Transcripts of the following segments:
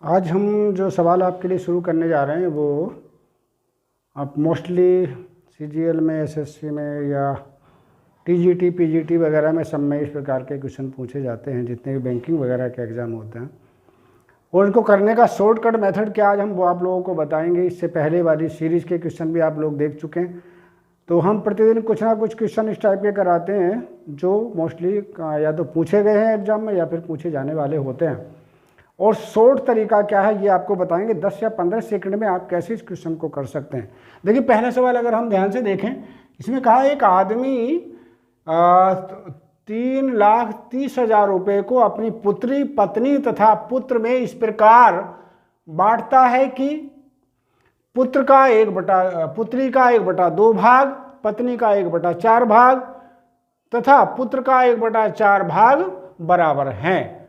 आज हम जो सवाल आपके लिए शुरू करने जा रहे हैं वो आप मोस्टली सीजीएल में, एसएससी में या टीजीटी, पीजीटी वगैरह में सब में इस प्रकार के क्वेश्चन पूछे जाते हैं, जितने भी बैंकिंग वगैरह के एग्ज़ाम होते हैं। और इनको करने का शॉर्टकट मेथड क्या आज हम वो आप लोगों को बताएंगे। इससे पहले वाली सीरीज़ के क्वेश्चन भी आप लोग देख चुके हैं। तो हम प्रतिदिन कुछ ना कुछ क्वेश्चन इस टाइप के कराते हैं जो मोस्टली या तो पूछे गए हैं एग्ज़ाम में या फिर पूछे जाने वाले होते हैं। और शॉर्ट तरीका क्या है ये आपको बताएंगे। 10 या 15 सेकंड में आप कैसे इस क्वेश्चन को कर सकते हैं। देखिए पहला सवाल अगर हम ध्यान से देखें, इसमें कहा एक आदमी 3,30,000 रुपये को अपनी पुत्री, पत्नी तथा पुत्र में इस प्रकार बांटता है कि पुत्री का 1/2 भाग, पत्नी का 1/4 भाग तथा पुत्र का 1/4 भाग बराबर हैं।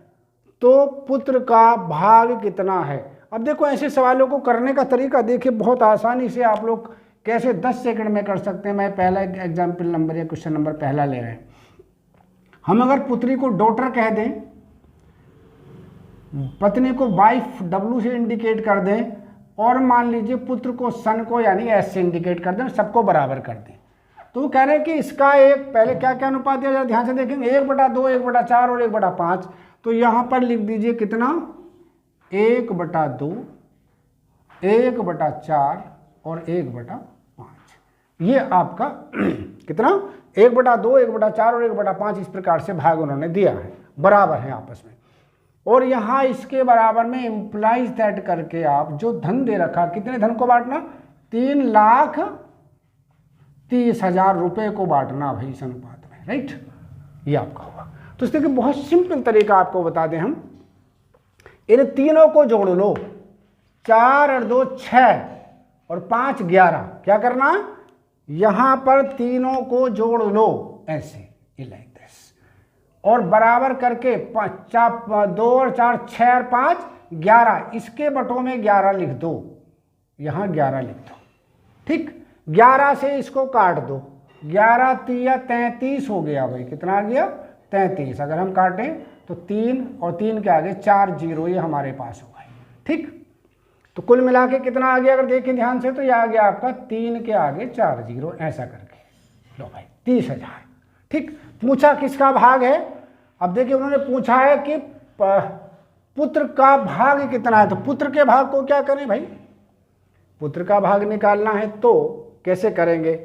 तो पुत्र का भाग कितना है। अब देखो ऐसे सवालों को करने का तरीका देखिए, बहुत आसानी से आप लोग कैसे 10 सेकंड में कर सकते हैं। मैं पहला एग्जाम्पल नंबर या क्वेश्चन नंबर पहला ले रहे हैं। हम अगर पुत्री को डॉटर कह दें, पत्नी को वाइफ W से इंडिकेट कर दें और मान लीजिए पुत्र को सन को यानी S से इंडिकेट कर दें, सबको बराबर कर दें, तो वो कह रहे हैं कि इसका एक पहले क्या क्या अनुपात दिया जाए, ध्यान से देखेंगे 1/2, 1/4 और 1/5। तो यहाँ पर लिख दीजिए कितना 1/2, 1/4 और 1/5। ये आपका कितना 1/2, 1/4 और 1/5 इस प्रकार से भाग उन्होंने दिया है, बराबर है आपस में। और यहाँ इसके बराबर में इम्प्लाइज दैट करके आप जो धन दे रखा, कितने धन को बांटना, 3,30,000 रुपये को बांटना भाई इस अनुपात में, राइट। ये आपका होगा। तो इस देखिए बहुत सिंपल तरीका आपको बता दें हम, इन तीनों को जोड़ लो, 4 और 2 6 और 5 11। क्या करना, यहां पर तीनों को जोड़ लो ऐसे, लाइक दिस, और बराबर करके 2 और 4 6 और 5 11, इसके बटों में 11 लिख दो, यहां 11 लिख दो, ठीक। 11 से इसको काट दो, 11 3 33 हो गया भाई, कितना आ गया 33। अगर हम काटें तो 3 और 3 के आगे 4 0 ये हमारे पास हो गए, ठीक। तो कुल मिला के कितना आ गया अगर देखें ध्यान से, तो ये आ गया आपका 3 के आगे 4 0 ऐसा करके, लो भाई 30,000, ठीक। पूछा किसका भाग है। अब देखिए उन्होंने पूछा है कि पुत्र का भाग कितना है, तो पुत्र के भाग को क्या करें भाई, पुत्र का भाग निकालना है तो कैसे करेंगे,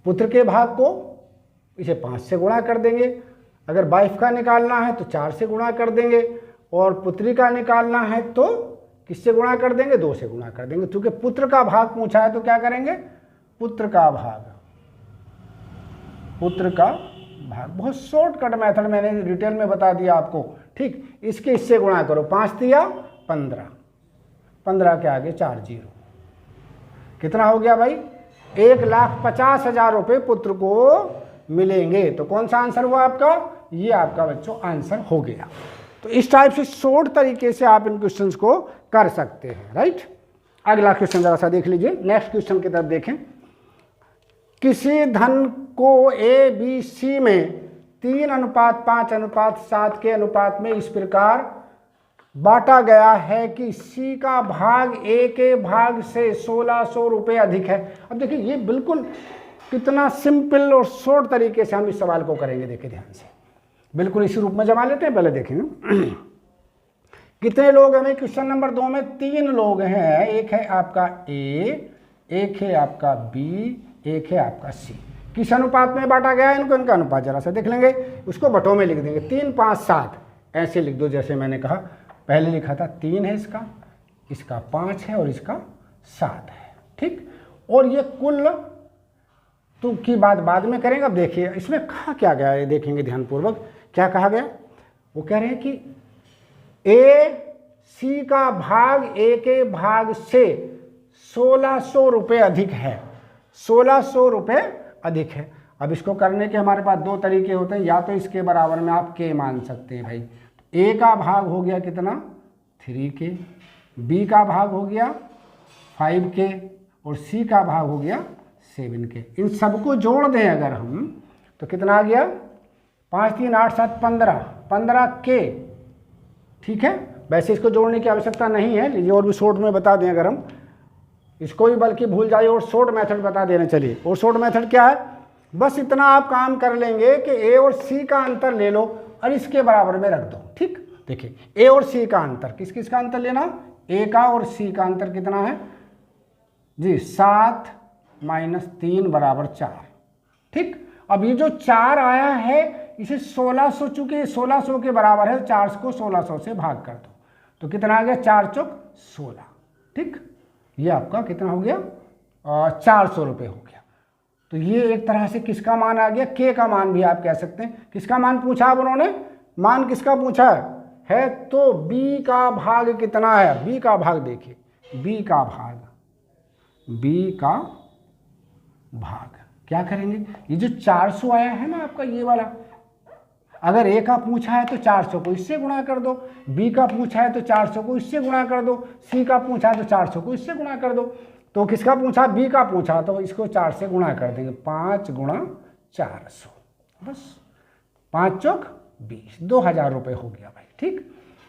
पुत्र के भाग को इसे 5 से गुणा कर देंगे, अगर वाइफ का निकालना है तो 4 से गुणा कर देंगे, और पुत्री का निकालना है तो किससे गुणा कर देंगे, 2 से गुणा कर देंगे। क्योंकि पुत्र का भाग पूछा है तो क्या करेंगे, पुत्र का भाग, पुत्र का भाग। बहुत शॉर्टकट मेथड मैंने डिटेल में बता दिया आपको, ठीक। इसके इससे गुणा करो, 5 दिया 15, 15 के आगे 4 0, कितना हो गया भाई 1,50,000 रुपये पुत्र को मिलेंगे। तो कौन सा आंसर हुआ आपका, ये आपका बच्चों आंसर हो गया। तो इस टाइप से शॉर्ट तरीके से आप इन क्वेश्चंस को कर सकते हैं, राइट। अगला क्वेश्चन जरा सा देख लीजिए, नेक्स्ट क्वेश्चन की तरफ देखें। किसी धन को ABC में 3:5:7 के अनुपात में इस प्रकार बांटा गया है कि C का भाग A के भाग से 1,600 रुपये अधिक है। अब देखिए ये बिल्कुल कितना सिंपल और शॉर्ट तरीके से हम इस सवाल को करेंगे, देखिए ध्यान से, बिल्कुल इसी रूप में जमा लेते हैं। पहले देखेंगे कितने लोग हैं, क्वेश्चन नंबर 2 में 3 लोग हैं, एक है आपका A, एक है आपका B, एक है आपका C। किस अनुपात में बांटा गया है इनको, इनका अनुपात जरा सा देख लेंगे, उसको बटों में लिख देंगे, 3 5 7 ऐसे लिख दो। जैसे मैंने कहा पहले लिखा था 3 है इसका, इसका 5 है और इसका 7 है, ठीक। और ये कुल तो की बात बाद में करेंगे। अब देखिए इसमें कहा क्या गया है, देखेंगे ध्यानपूर्वक क्या कहा गया। वो कह रहे हैं कि C का भाग A के भाग से 1,600 रुपये अधिक है, 1,600 रुपये अधिक है। अब इसको करने के हमारे पास 2 तरीके होते हैं, या तो इसके बराबर में आप K मान सकते हैं भाई। A का भाग हो गया कितना 3K, B का भाग हो गया 5K और C का भाग हो गया 7K। इन सबको जोड़ दें अगर हम तो कितना आ गया 5 3 8 7 15 15K, ठीक है। वैसे इसको जोड़ने की आवश्यकता नहीं है, लीजिए और भी शॉर्ट में बता दें अगर हम इसको भी बल्कि भूल जाइए और शॉर्ट मेथड बता देना। चलिए, और शॉर्ट मेथड क्या है, बस इतना आप काम कर लेंगे कि ए और सी का अंतर ले लो और इसके बराबर में रख दो। ठीक, देखिए ए और सी का अंतर, किस किस का अंतर लेना, ए का और सी का अंतर कितना है जी, 7 - 3 = 4। ठीक, अब ये जो 4 आया है इसे 1600, चूंकि 1600 के बराबर है, 4 को 1600 से भाग कर दो तो कितना आ गया, 4 × 16। ठीक, ये आपका कितना हो गया, 400 रुपये हो गया। तो ये एक तरह से किसका मान आ गया, के का मान भी आप कह सकते हैं। किसका मान पूछा अब उन्होंने, मान किसका पूछा है तो बी का भाग कितना है, बी का भाग देखिए, बी का भाग क्या करेंगे, ये जो 400 आया है ना आपका ये वाला, अगर ए का पूछा है तो 400 को इससे गुणा कर दो, बी का पूछा है तो 400 को इससे गुणा कर दो, सी का पूछा है तो 400 को इससे गुणा कर दो। तो किसका पूछा, बी का पूछा तो इसको 4 से गुणा कर देंगे, 5 × 400, बस 5 चौक 20, 2000 रुपये हो गया भाई। ठीक,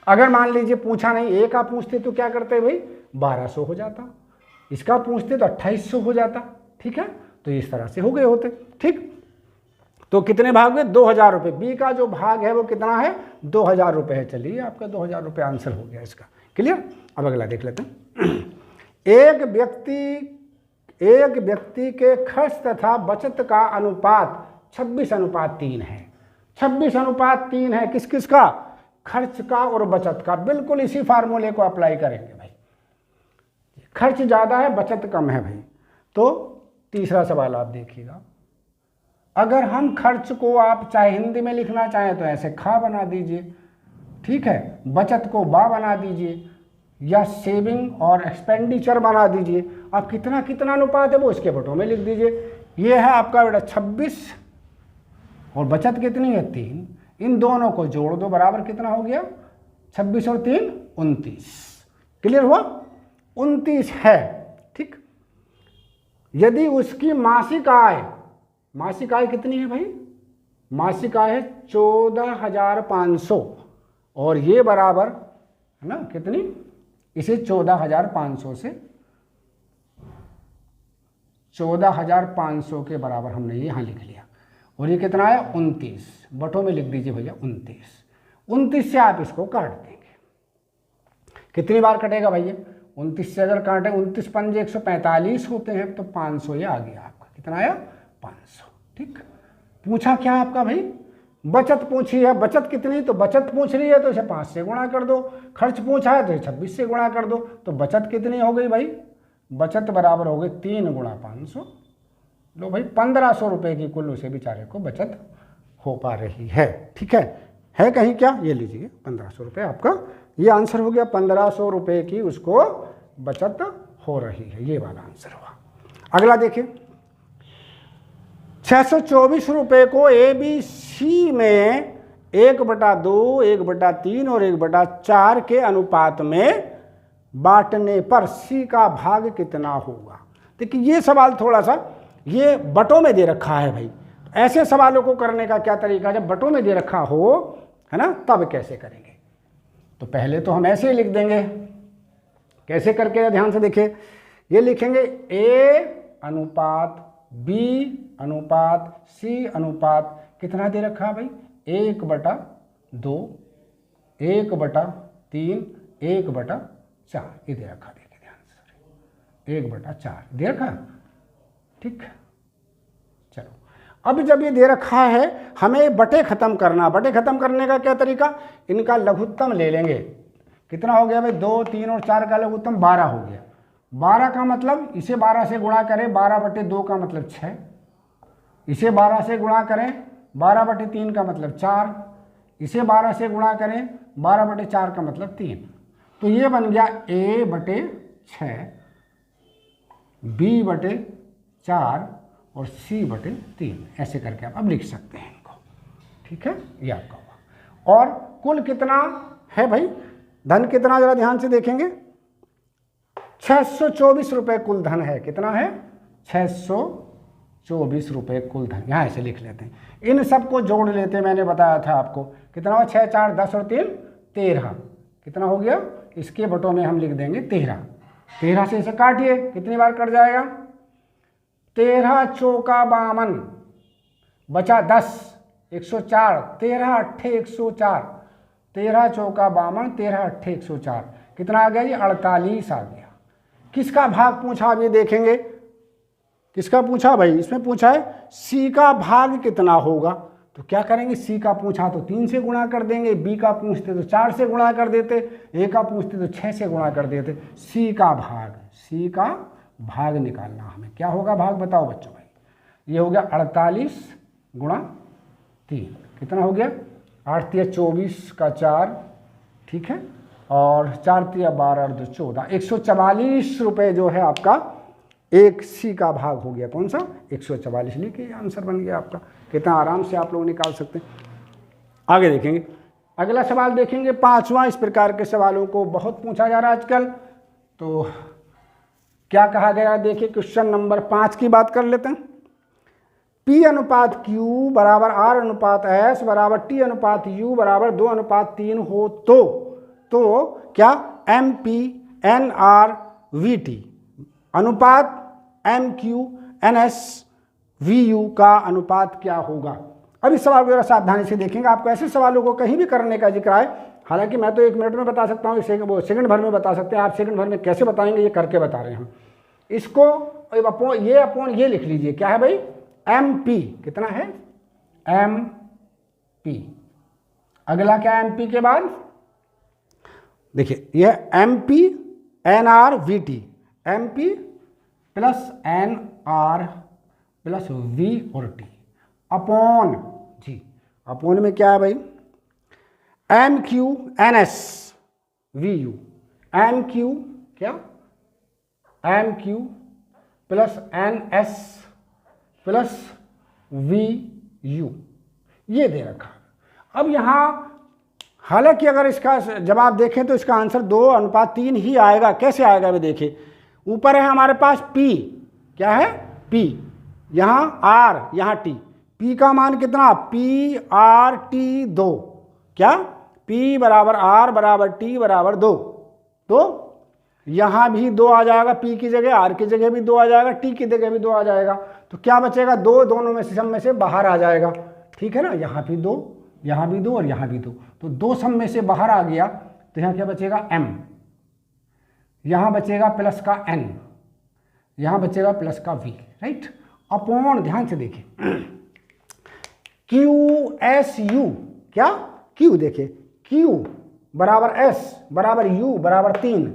अगर मान लीजिए पूछा नहीं, ए का पूछते तो क्या करते भाई, 1200 हो जाता, इसका पूछते तो 2800 हो जाता। ठीक है, तो इस तरह से हो गए होते। ठीक, तो कितने भाग हुए, 2000 रुपये, बी का जो भाग है वो कितना है, 2000 रुपये है। चलिए आपका 2000 रुपये आंसर हो गया इसका, क्लियर। अब अगला देख लेते हैं। एक व्यक्ति के खर्च तथा बचत का अनुपात 26:3 है। 26:3 है, किस किस का, खर्च का और बचत का। बिल्कुल इसी फार्मूले को अप्लाई करेंगे भाई, खर्च ज़्यादा है बचत कम है भाई। तो तीसरा सवाल आप देखिएगा, अगर हम खर्च को आप चाहे हिंदी में लिखना चाहें तो ऐसे खा बना दीजिए, ठीक है, बचत को बा बना दीजिए, या सेविंग और एक्सपेंडिचर बना दीजिए। आप कितना कितना अनुपात है वो इसके बटों में लिख दीजिए। ये है आपका बेटा 26 और बचत कितनी है 3, इन दोनों को जोड़ दो, बराबर कितना हो गया, 26 और 3 29। क्लियर हुआ, 29 है। ठीक, यदि उसकी मासिक आय कितनी है भाई, मासिक आय है 14,500 और ये बराबर है ना कितनी, इसे 14,500 से 14,500 के बराबर हमने यहाँ लिख लिया, और ये कितना है 29, बटों में लिख दीजिए भैया 29 से आप इसको काट देंगे। कितनी बार कटेगा भैया, 29 से अगर काटें, 29 पंजे 145 होते हैं, तो 500 ये आ गया आपका, कितना आया 500। ठीक, पूछा क्या आपका भाई, बचत पूछी है, बचत कितनी, तो बचत पूछ रही है तो इसे 5 से गुणा कर दो, खर्च पूछा है तो इसे 26 से गुणा कर दो, तो बचत कितनी हो गई भाई, बचत बराबर हो गई 3 × 500। लो भाई 1500 रुपये की कुल उसे बेचारे को बचत हो पा रही है। ठीक है कहीं क्या, ये लीजिए 1500 रुपये आपका ये आंसर हो गया, 1500 रुपये की उसको बचत हो रही है, ये वाला आंसर हुआ। अगला देखिए, 624 रुपये को ABC में 1/2, 1/3 और 1/4 के अनुपात में बांटने पर C का भाग कितना होगा। देखिए ये सवाल थोड़ा सा ये बटों में दे रखा है भाई, ऐसे सवालों को करने का क्या तरीका, जब बटों में दे रखा हो है ना, तब कैसे करेंगे। तो पहले तो हम ऐसे ही लिख देंगे, कैसे करके ध्यान से देखिए, ये लिखेंगे A/B/C कितना दे रखा है भाई, 1/2, 1/3, 1/4 ये दे रखा, देखिए ध्यान से 1/4 दे रखा। ठीक, चलो अब जब ये दे रखा है हमें बटे खत्म करना, बटे खत्म करने का क्या तरीका, इनका लघुत्तम ले लेंगे। कितना हो गया भाई, 2, 3 और 4 का लघुत्तम 12 हो गया। 12 का मतलब इसे 12 से गुणा करें, 12/2 का मतलब 6, इसे 12 से गुणा करें, 12/3 का मतलब 4, इसे 12 से गुणा करें, 12/4 का मतलब 3। तो ये बन गया A/6, B/4 और C/3, ऐसे करके आप अब लिख सकते हैं इनको। ठीक है, ये आपका हुआ। और कुल कितना है भाई, धन कितना, जरा ध्यान से देखेंगे, 624 रुपये कुल धन है। कितना है, 624 रुपये कुल धन, यहाँ ऐसे लिख लेते हैं। इन सबको जोड़ लेते, मैंने बताया था आपको, कितना हुआ, 6, 4, 10 और 3, 13, कितना हो गया, इसके बटों में हम लिख देंगे 13। 13 से इसे काटिए, कितनी बार कट जाएगा, 13 चौका 52, बचा 10, 104, 13 अट्ठे 104, 13 चौका 52, 13 अट्ठे 104, कितना आ गया जी, 48 आ गया। किसका भाग पूछा, अभी देखेंगे किसका पूछा भाई, इसमें पूछा है सी का भाग कितना होगा। तो क्या करेंगे, सी का पूछा तो 3 से गुणा कर देंगे, बी का पूछते तो 4 से गुणा कर देते, ए का पूछते तो 6 से गुणा कर देते। सी का भाग निकालना हमें, क्या होगा भाग बताओ बच्चों भाई, ये हो गया 48 गुणा 3, कितना हो गया, 8 तिया 24 का 4, ठीक है, और 4 तिया 12 और 2 14, 144 रुपये जो है आपका एक सी का भाग हो गया। कौन सा, 144 लिखिए, आंसर बन गया आपका। कितना आराम से आप लोग निकाल सकते हैं। आगे देखेंगे, अगला सवाल देखेंगे 5वां। इस प्रकार के सवालों को बहुत पूछा जा रहा है आजकल। तो क्या कहा गया, देखिए क्वेश्चन नंबर 5 की बात कर लेते हैं। P अनुपात Q बराबर R अनुपात S बराबर T अनुपात U बराबर 2:3 हो तो क्या MP NR VT अनुपात MQ NS VU का अनुपात क्या होगा। अब इस सवाल को जरा सावधानी से देखेंगे, आपको ऐसे सवालों को कहीं भी करने का जिक्र आए, हालांकि मैं तो 1 मिनट में बता सकता हूँ, सेकंड भर में बता सकते हैं, आप सेकंड भर में कैसे बताएंगे ये करके बता रहे हैं। इसको अपॉन ये लिख लीजिए, क्या है भाई, MP, कितना है MP। अगला क्या है MP के बाद, देखिए यह MP NR VT, MP plus NR plus V और T अपॉन जी, अपॉन में क्या है भाई, MQ NS VU, MQ क्या, MQ plus NS plus VU, ये दे रखा। अब यहाँ हालांकि अगर इसका जवाब देखें तो इसका आंसर 2:3 ही आएगा। कैसे आएगा वे देखिए, ऊपर है हमारे पास P, क्या है P, यहाँ R, यहाँ T, P का मान कितना, PRT 2, क्या P बराबर R बराबर T बराबर 2, तो यहाँ भी 2 आ जाएगा, P की जगह R की जगह भी 2 आ जाएगा, T की जगह भी 2 आ जाएगा। तो क्या बचेगा, 2 दोनों में से सब में से बाहर आ जाएगा, ठीक है ना, यहाँ भी 2, यहाँ भी 2 और यहाँ भी 2, तो 2 सब में से बाहर आ गया। तो यहाँ क्या बचेगा M, यहाँ बचेगा प्लस का N, यहाँ बचेगा प्लस का V, राइट। अपॉन, ध्यान से देखिए QSU, क्या Q, देखिए Q बराबर S बराबर U बराबर 3,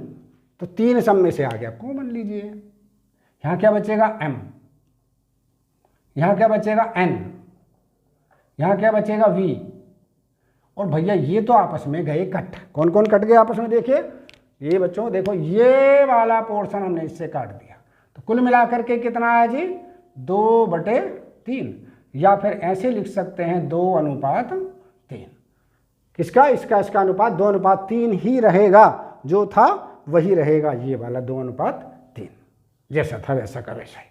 तो 3 सब में से आ गया, कॉमन लीजिए। यहाँ क्या बचेगा M, यहाँ क्या बचेगा N, यहाँ क्या बचेगा V, और भैया ये तो आपस में गए कट। कौन कौन कट गए आपस में, देखिए ये बच्चों देखो, ये वाला पोर्शन हमने इससे काट दिया, तो कुल मिलाकर के कितना आया जी, 2/3, या फिर ऐसे लिख सकते हैं 2:3। किसका, इसका अनुपात 2:3 ही रहेगा, जो था वही रहेगा, ये वाला 2:3, जैसा था वैसा का वैसा ही।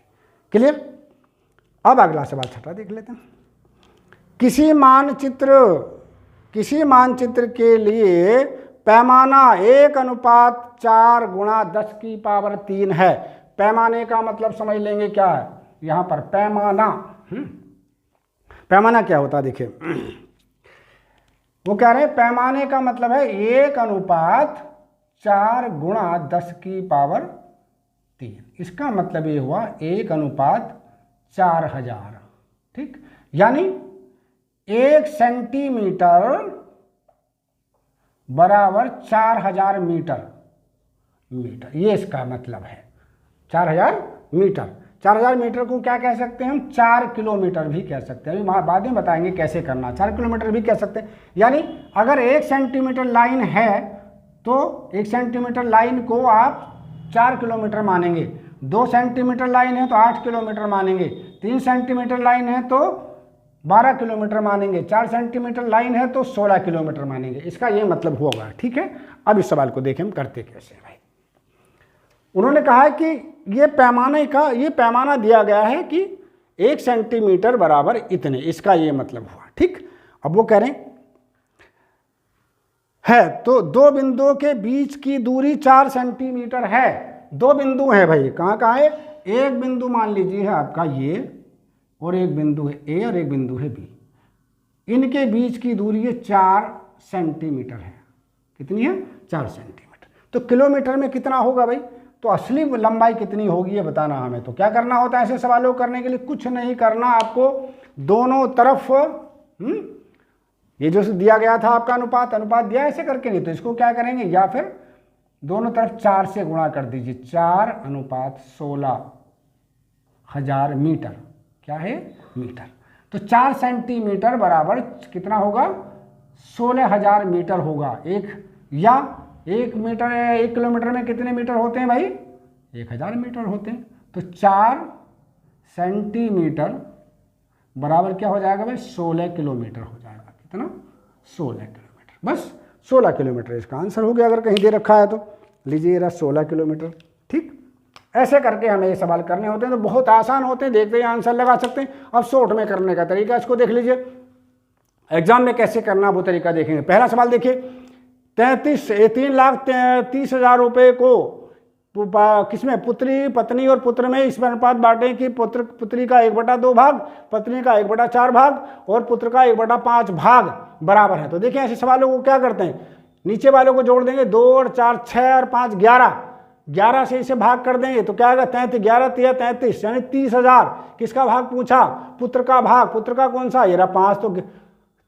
क्लियर। अब अगला सवाल छठा देख लेते हैं। किसी मानचित्र के लिए पैमाना 1:4 गुणा 10⁻³ है। पैमाने का मतलब समझ लेंगे क्या है, यहाँ पर पैमाना, पैमाना क्या होता है, देखिए वो कह रहे हैं पैमाने का मतलब है 1:4 गुणा 10⁻3। इसका मतलब ये हुआ 1:4000, ठीक, यानी 1 सेंटीमीटर बराबर 4000 मीटर, ये इसका मतलब है 4000 मीटर। 4000 मीटर को क्या कह सकते हैं हम, 4 किलोमीटर भी कह सकते हैं, अभी बाद में बताएंगे कैसे करना। 4 किलोमीटर भी कह सकते हैं, यानी अगर 1 सेंटीमीटर लाइन है तो 1 सेंटीमीटर लाइन को आप 4 किलोमीटर मानेंगे, 2 सेंटीमीटर लाइन है तो 8 किलोमीटर मानेंगे, 3 सेंटीमीटर लाइन है तो 12 किलोमीटर मानेंगे, 4 सेंटीमीटर लाइन है तो 16 किलोमीटर मानेंगे। इसका ये मतलब होगा, ठीक है। अब इस सवाल को देखें हम करते कैसे भाई। उन्होंने कहा है कि ये पैमाना दिया गया है कि 1 सेंटीमीटर बराबर इतने, इसका ये मतलब हुआ, ठीक। अब वो कह रहे हैं है तो दो बिंदुओं के बीच की दूरी 4 सेंटीमीटर है। दो बिंदु हैं भाई, कहाँ कहाँ है? एक बिंदु मान लीजिए है आपका ये, और एक बिंदु है ए और एक बिंदु है बी। इनके बीच की दूरी है 4 सेंटीमीटर है। कितनी है? 4 सेंटीमीटर। तो किलोमीटर में कितना होगा भाई? तो असली लंबाई कितनी होगी ये बताना हमें। तो क्या करना होता है ऐसे सवालों को करने के लिए? कुछ नहीं करना आपको, दोनों तरफ ये जो दिया गया था आपका अनुपात दिया ऐसे करके, नहीं तो इसको क्या करेंगे, या फिर दोनों तरफ 4 से गुणा कर दीजिए। 4/16,000 मीटर, क्या है? मीटर। तो 4 सेंटीमीटर बराबर कितना होगा? 16,000 मीटर होगा। या 1 मीटर, 1 किलोमीटर में कितने मीटर होते हैं भाई? 1000 मीटर होते हैं। तो 4 सेंटीमीटर बराबर क्या हो जाएगा भाई? 16 किलोमीटर हो जाएगा। कितना? 16 किलोमीटर। बस 16 किलोमीटर इसका आंसर हो गया, अगर कहीं दे रखा है तो। लीजिए रहा 16 किलोमीटर। ठीक, ऐसे करके हमें ये सवाल करने होते हैं। तो बहुत आसान होते हैं, देखते ही आंसर लगा सकते हैं। अब शॉर्ट में करने का तरीका इसको देख लीजिए, एग्जाम में कैसे करना वो तरीका देखेंगे। पहला सवाल देखिए, 3,30,30,000 रुपये को किसमें? पुत्री, पत्नी और पुत्र में इस अनुपात बांटें कि पुत्री का 1/2 भाग, पत्नी का 1/4 भाग और पुत्र का 1/5 भाग बराबर है। तो देखिए ऐसे सवालों को क्या करते हैं, नीचे वालों को जोड़ देंगे। 2 और 4 6 और 5 11 से इसे भाग कर देंगे तो क्या आएगा? 33, 11 3 33, यानी 30,000। किसका भाग पूछा? पुत्र का भाग। पुत्र का कौन सा? ये रहा 5। तो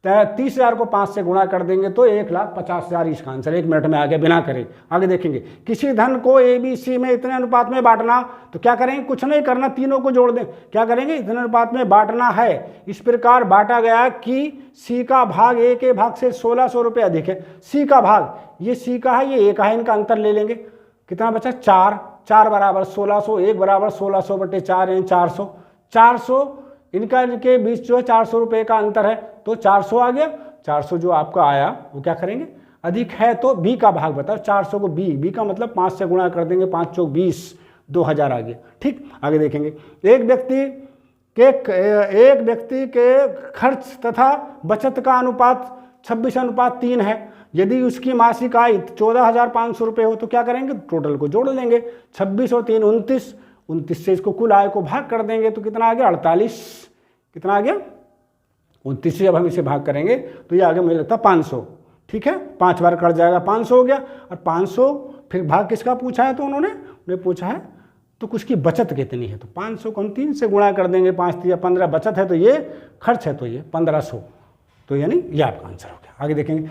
30,000 को 5 से गुणा कर देंगे तो 1,50,000 इसका आंसर। 1 मिनट में आगे बिना करें आगे देखेंगे। किसी धन को ABC में इतने अनुपात में बांटना, तो क्या करेंगे? कुछ नहीं करना, तीनों को जोड़ दें। क्या करेंगे? इतने अनुपात में बांटना है। इस प्रकार बांटा गया कि C का भाग A के भाग से 1,600 रुपये अधिक है। C का भाग, ये C का है, ये A का है, इनका अंतर ले लेंगे। कितना बचा? 4 बराबर 1,600, 1 बराबर 1,600/4 यानी 400। 400 इनका के बीच जो है 400 रुपये का अंतर है, तो 400 आ गया। 400 जो आपका आया वो क्या करेंगे? अधिक है तो B का भाग बताओ। 400 को B का मतलब 5 से गुणा कर देंगे। 5 चौक 20, 2,000 आ गया। ठीक, आगे देखेंगे। एक व्यक्ति के खर्च तथा बचत का अनुपात 26/3 है। यदि उसकी मासिक आय 14,500 रुपये हो तो क्या करेंगे? टोटल को जोड़ लेंगे। 26 और 3 29, 29 से इसको कुल आय को भाग कर देंगे तो कितना आ गया? 48। कितना आ गया? 29 से जब हम इसे भाग करेंगे तो ये आगे मुझे लगता है 500। ठीक है, 5 बार कट जाएगा, 500 हो गया। और 500 फिर भाग किसका पूछा है? तो उन्होंने पूछा है तो उसकी बचत कितनी है? तो 500 को हम 3 से गुणा कर देंगे। 5 3 15 बचत है तो ये, खर्च है तो ये 1500। तो यानी ये आपका आंसर हो गया। आगे देखेंगे।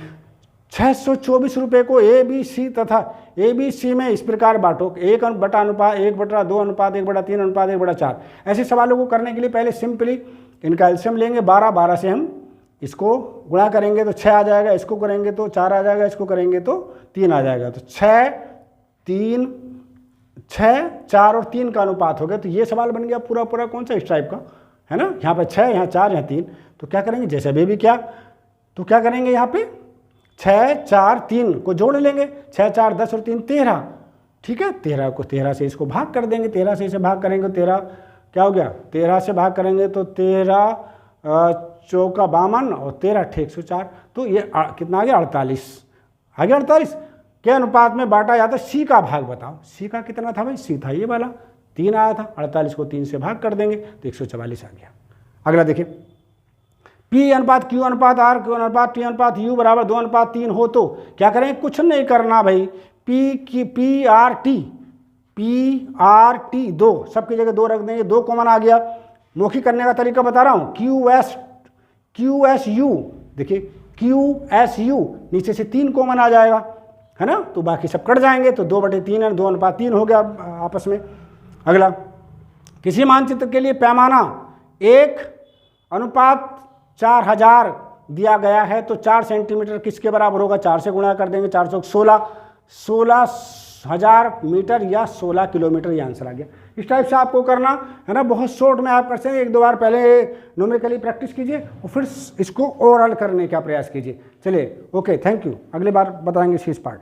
624 रुपये को ABC तथा ABC में इस प्रकार बांटो। 1/अनुपात 1/2 अनुपात 1/3 अनुपात 1/4। ऐसे सवालों को करने के लिए पहले सिंपली इनका एलसीएम लेंगे। 12 से हम इसको गुणा करेंगे तो 6 आ जाएगा, इसको करेंगे तो 4 आ जाएगा, इसको करेंगे तो 3 आ जाएगा। तो 6 4 और 3 का अनुपात हो गया। तो ये सवाल बन गया पूरा कौन सा? इस टाइप का है ना। यहाँ पे 6, यहाँ 4, यहाँ 3। तो क्या करेंगे? जैसे भी क्या, तो क्या करेंगे? यहाँ पे 6 4 3 को जोड़ लेंगे। 6 4 10 और 3 13। ठीक है, 13 को 13 से इसको भाग कर देंगे। 13 से इसे भाग करेंगे तो 13 क्या हो गया? 13 से भाग करेंगे तो 13 चौका 52 और 13 × 104। तो ये कितना आ गया? 48 आ गया। 48 के अनुपात में बांटा जाता है। C का भाग बताओ। C का कितना था भाई? C था ये वाला, 3 आया था। 48 को 3 से भाग कर देंगे तो 144 आ गया। अगला देखिए, P/Q/R, Q/T/U बराबर 2/3 हो तो क्या करें? कुछ नहीं करना भाई। PRT 2 सबकी जगह 2 रख देंगे। 2 कॉमन आ गया। मौखिक करने का तरीका बता रहा हूँ। QSU देखिए, QSU नीचे से 3 कॉमन आ जाएगा, है ना। तो बाकी सब कट जाएंगे तो 2/3 है, 2/3 हो गया आपस में। अगला, किसी मानचित्र के लिए पैमाना 1/4000 दिया गया है तो 4 सेंटीमीटर किसके बराबर होगा? 4 से गुणा कर देंगे। 4 चौक 16, 16,000 मीटर या 16 किलोमीटर, ये आंसर आ गया। इस टाइप से आपको करना है ना। बहुत शॉर्ट में आप कर सकते हैं। 1-2 बार पहले न्यूमेरिकली प्रैक्टिस कीजिए और फिर इसको ओवरऑल करने का प्रयास कीजिए। चलिए, ओके, थैंक यू। अगली बार बताएंगे इस पार्ट।